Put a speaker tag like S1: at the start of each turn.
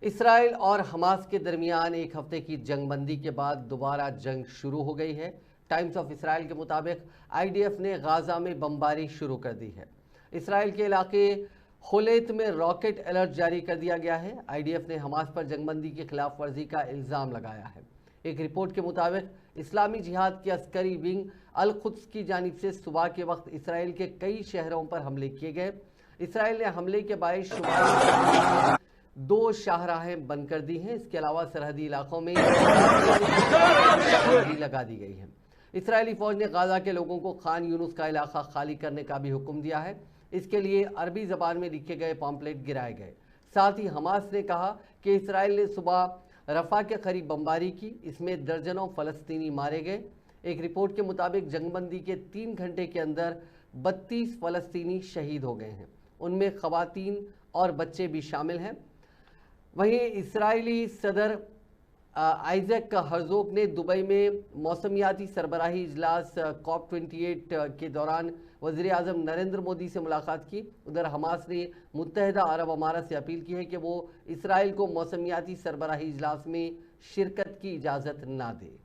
S1: اسرائیل اور حماس کے درمیان ایک ہفتے کی جنگ بندی کے بعد دوبارہ جنگ شروع ہو گئی ہے۔ ٹائمز آف اسرائیل کے مطابق آئی ڈی ایف نے غازہ میں بمباری شروع کر دی ہے۔ اسرائیل کے علاقے خلیت میں راکٹ الرٹ جاری کر دیا گیا ہے۔ آئی ڈی ایف نے حماس پر جنگ بندی کی خلاف ورزی کا الزام لگایا ہے۔ ایک رپورٹ کے مطابق اسلامی جہاد کی عسکری ونگ القدس کی جانب سے صبح کے وقت اسرائیل کے کئی شہروں پر حملے کیے گئے۔ اسرائیل نے حملے کے باعث شمالی 2 شاہراہیں بند کر دی ہیں۔ اس کے علاوہ سرحدی علاقوں میں لگا دی گئی ہے۔ اسرائیلی فوج نے غازہ کے لوگوں کو خان یونس کا علاقہ خالی کرنے کا بھی حکم دیا ہے۔ اس کے لیے عربی زبان میں لکھے گئے پامپلیٹ گرائے گئے۔ ساتھ ہی حماس نے کہا کہ اسرائیل نے صبح رفح کے قریب بمباری کی، اس میں درجنوں فلسطینی مارے گئے۔ ایک رپورٹ کے مطابق جنگ بندی کے 3 گھنٹے کے اندر 32 فلسطینی شہید ہو گئے ہیں، ان میں خواتین اور بچے بھی شامل ہیں۔ وہیں اسرائیلی صدر آئزیک ہرزوگ نے دبئی میں موسمیاتی سربراہی اجلاس COP 28 کے دوران وزیر اعظم نریندر مودی سے ملاقات کی۔ ادھر حماس نے متحدہ عرب امارات سے اپیل کی ہے کہ وہ اسرائیل کو موسمیاتی سربراہی اجلاس میں شرکت کی اجازت نہ دے۔